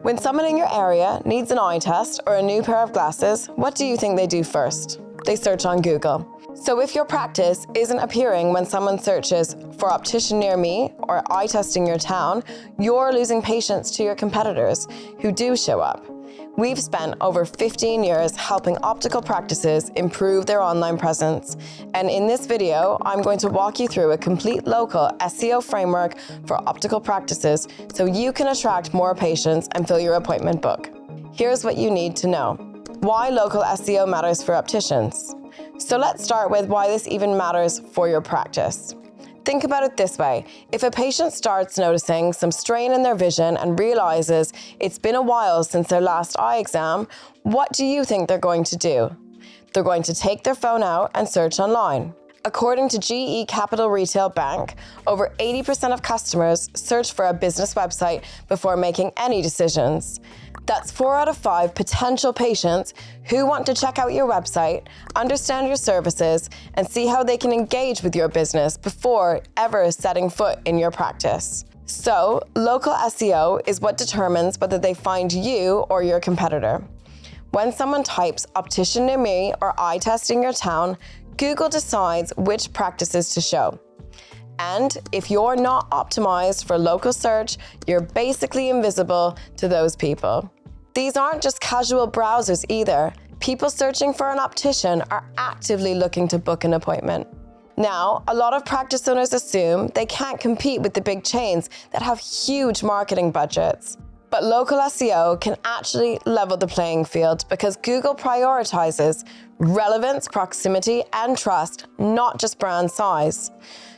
When someone in your area needs an eye test or a new pair of glasses, what do you think they do first? They search on Google. So if your practice isn't appearing when someone searches for optician near me or eye test in your town, you're losing patients to your competitors who do show up. We've spent over 15 years helping optical practices improve their online presence. And in this video, I'm going to walk you through a complete local SEO framework for optical practices so you can attract more patients and fill your appointment book. Here's what you need to know. Why local SEO matters for opticians. So let's start with why this even matters for your practice. Think about it this way. If a patient starts noticing some strain in their vision and realizes it's been a while since their last eye exam, what do you think they're going to do? They're going to take their phone out and search online. According to GE Capital Retail Bank, over 80% of customers search for a business website before making any decisions. That's 4 out of 5 potential patients who want to check out your website, understand your services, and see how they can engage with your business before ever setting foot in your practice. So, local SEO is what determines whether they find you or your competitor. When someone types optician near me or eye test in your town, Google decides which practices to show. And if you're not optimized for local search, you're basically invisible to those people. These aren't just casual browsers either. People searching for an optician are actively looking to book an appointment. Now, a lot of practice owners assume they can't compete with the big chains that have huge marketing budgets. But local SEO can actually level the playing field because Google prioritizes relevance, proximity, and trust, not just brand size.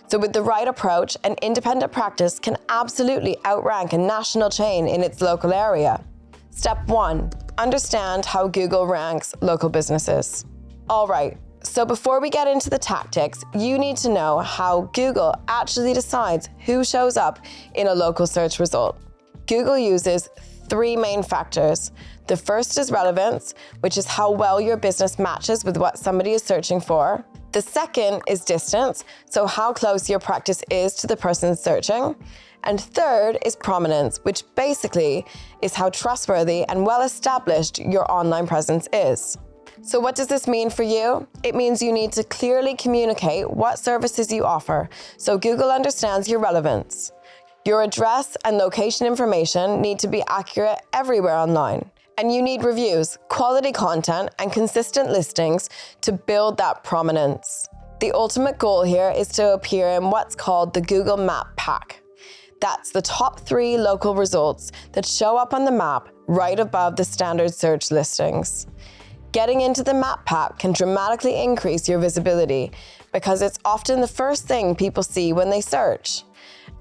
So with the right approach, an independent practice can absolutely outrank a national chain in its local area. Step 1, understand how Google ranks local businesses. All right, so before we get into the tactics, you need to know how Google actually decides who shows up in a local search result. Google uses 3 main factors. The first is relevance, which is how well your business matches with what somebody is searching for. The second is distance, so how close your practice is to the person searching. And third is prominence, which basically is how trustworthy and well-established your online presence is. So what does this mean for you? It means you need to clearly communicate what services you offer, so Google understands your relevance. Your address and location information need to be accurate everywhere online. And you need reviews, quality content, and consistent listings to build that prominence. The ultimate goal here is to appear in what's called the Google Map Pack. That's the top 3 local results that show up on the map right above the standard search listings. Getting into the map pack can dramatically increase your visibility because it's often the first thing people see when they search.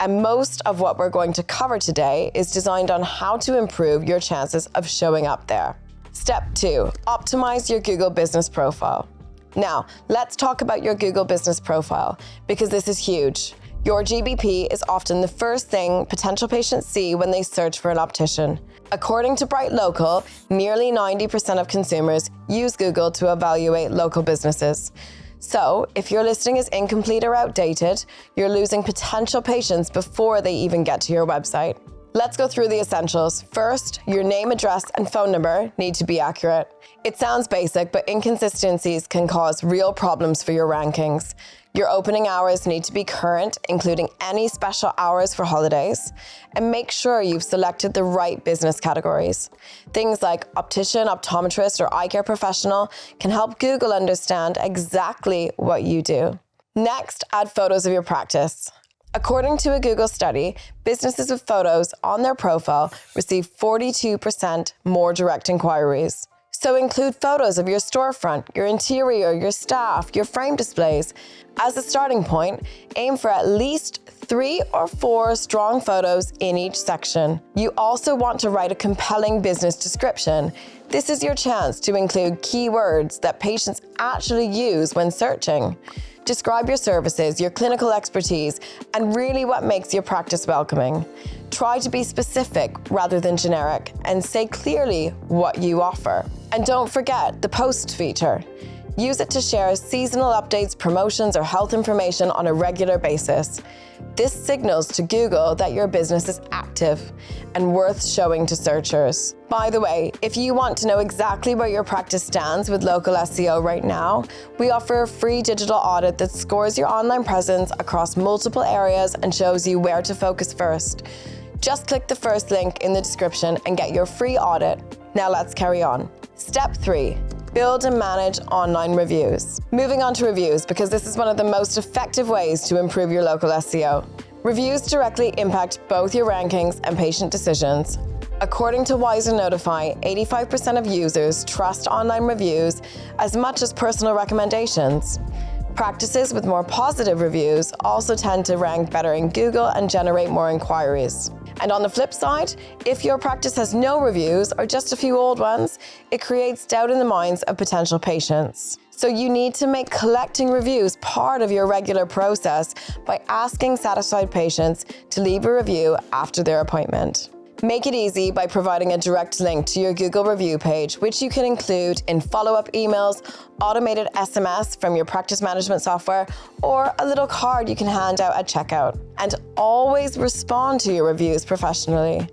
And most of what we're going to cover today is designed on how to improve your chances of showing up there. Step 2, optimize your Google business profile. Now, let's talk about your Google business profile because this is huge. Your GBP is often the first thing potential patients see when they search for an optician. According to Bright Local, nearly 90% of consumers use Google to evaluate local businesses. So, if your listing is incomplete or outdated, you're losing potential patients before they even get to your website. Let's go through the essentials. First, your name, address, and phone number need to be accurate. It sounds basic, but inconsistencies can cause real problems for your rankings. Your opening hours need to be current, including any special hours for holidays, and make sure you've selected the right business categories. Things like optician, optometrist, or eye care professional can help Google understand exactly what you do. Next, add photos of your practice. According to a Google study, businesses with photos on their profile receive 42% more direct inquiries. So include photos of your storefront, your interior, your staff, your frame displays. As a starting point, aim for at least 3 or 4 strong photos in each section. You also want to write a compelling business description. This is your chance to include keywords that patients actually use when searching. Describe your services, your clinical expertise, and really what makes your practice welcoming. Try to be specific rather than generic and say clearly what you offer. And don't forget the post feature. Use it to share seasonal updates, promotions, or health information on a regular basis. This signals to Google that your business is active and worth showing to searchers. By the way, if you want to know exactly where your practice stands with local SEO right now, we offer a free digital audit that scores your online presence across multiple areas and shows you where to focus first. Just click the first link in the description and get your free audit. Now let's carry on. Step 3. Build and manage online reviews. Moving on to reviews, because this is one of the most effective ways to improve your local SEO. Reviews directly impact both your rankings and patient decisions. According to Wiser Notify, 85% of users trust online reviews as much as personal recommendations. Practices with more positive reviews also tend to rank better in Google and generate more inquiries. And on the flip side, if your practice has no reviews or just a few old ones, it creates doubt in the minds of potential patients. So you need to make collecting reviews part of your regular process by asking satisfied patients to leave a review after their appointment. Make it easy by providing a direct link to your Google review page, which you can include in follow-up emails, automated SMS from your practice management software, or a little card you can hand out at checkout. And always respond to your reviews professionally.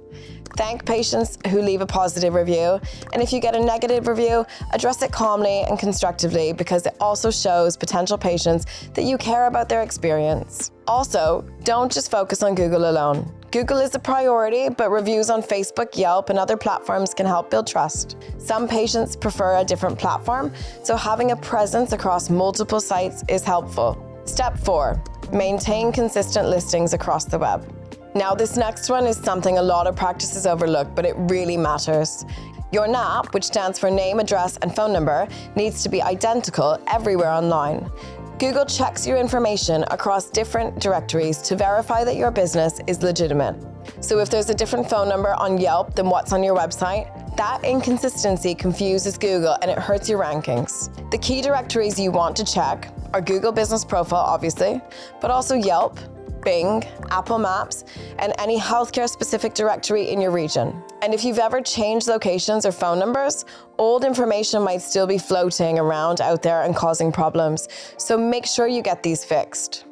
Thank patients who leave a positive review, and if you get a negative review, address it calmly and constructively, because it also shows potential patients that you care about their experience. Also, don't just focus on Google alone. Google is a priority, but reviews on Facebook, Yelp, and other platforms can help build trust. Some patients prefer a different platform, so having a presence across multiple sites is helpful. Step 4. Maintain consistent listings across the web. Now, this next one is something a lot of practices overlook, but it really matters. Your NAP, which stands for name, address, and phone number, needs to be identical everywhere online. Google checks your information across different directories to verify that your business is legitimate. So if there's a different phone number on Yelp than what's on your website, that inconsistency confuses Google and it hurts your rankings. The key directories you want to check are Google Business Profile, obviously, but also Yelp, Bing, Apple Maps, and any healthcare-specific directory in your region. And if you've ever changed locations or phone numbers, old information might still be floating around out there and causing problems, so make sure you get these fixed.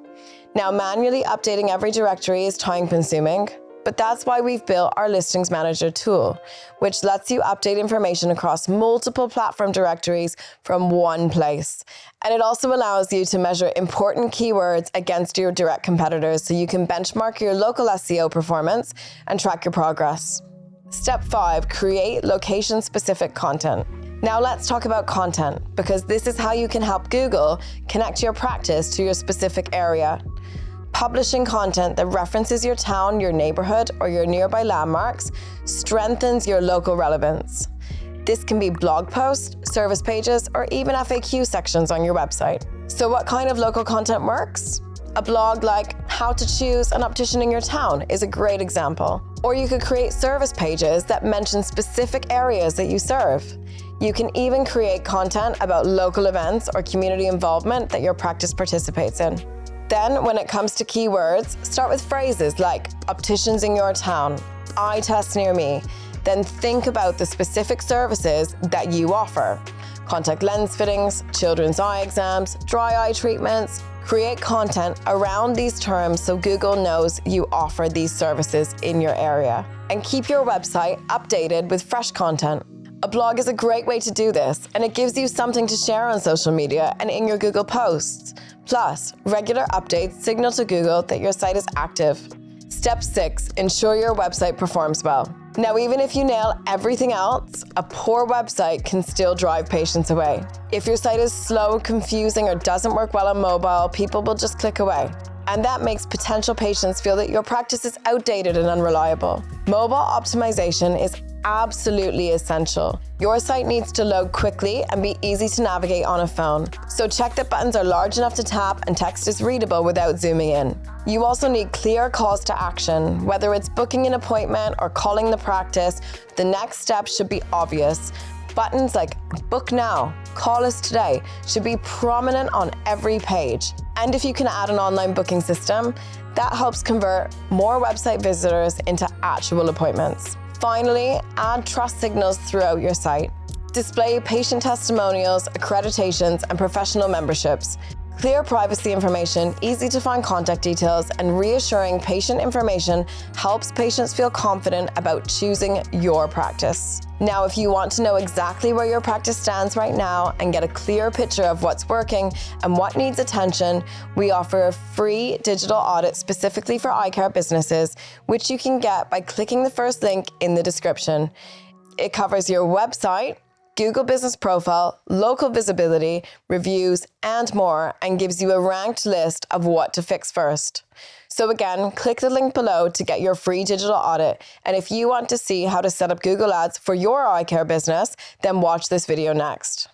Now, manually updating every directory is time-consuming, but that's why we've built our Listings Manager tool, which lets you update information across multiple platform directories from one place. And it also allows you to measure important keywords against your direct competitors, so you can benchmark your local SEO performance and track your progress. Step 5, create location-specific content. Now let's talk about content, because this is how you can help Google connect your practice to your specific area. Publishing content that references your town, your neighborhood, or your nearby landmarks strengthens your local relevance. This can be blog posts, service pages, or even FAQ sections on your website. So what kind of local content works? A blog like How to Choose an Optician in Your Town is a great example. Or you could create service pages that mention specific areas that you serve. You can even create content about local events or community involvement that your practice participates in. Then, when it comes to keywords, start with phrases like opticians in your town, eye test near me. Then think about the specific services that you offer. Contact lens fittings, children's eye exams, dry eye treatments. Create content around these terms so Google knows you offer these services in your area. And keep your website updated with fresh content. A blog is a great way to do this, and it gives you something to share on social media and in your Google posts. Plus, regular updates signal to Google that your site is active. Step 6, ensure your website performs well. Now, even if you nail everything else, a poor website can still drive patients away. If your site is slow, confusing, or doesn't work well on mobile, people will just click away. And that makes potential patients feel that your practice is outdated and unreliable. Mobile optimization is absolutely essential. Your site needs to load quickly and be easy to navigate on a phone. So check that buttons are large enough to tap and text is readable without zooming in. You also need clear calls to action. Whether it's booking an appointment or calling the practice, the next step should be obvious. Buttons like book now, call us today should be prominent on every page. And if you can add an online booking system, that helps convert more website visitors into actual appointments. Finally, add trust signals throughout your site. Display patient testimonials, accreditations, and professional memberships. Clear privacy information, easy to find contact details, and reassuring patient information helps patients feel confident about choosing your practice. Now, if you want to know exactly where your practice stands right now and get a clear picture of what's working and what needs attention, we offer a free digital audit specifically for eye care businesses, which you can get by clicking the first link in the description. It covers your website, Google Business Profile, local visibility, reviews, and more, and gives you a ranked list of what to fix first. So again, click the link below to get your free digital audit. And if you want to see how to set up Google Ads for your eye care business, then watch this video next.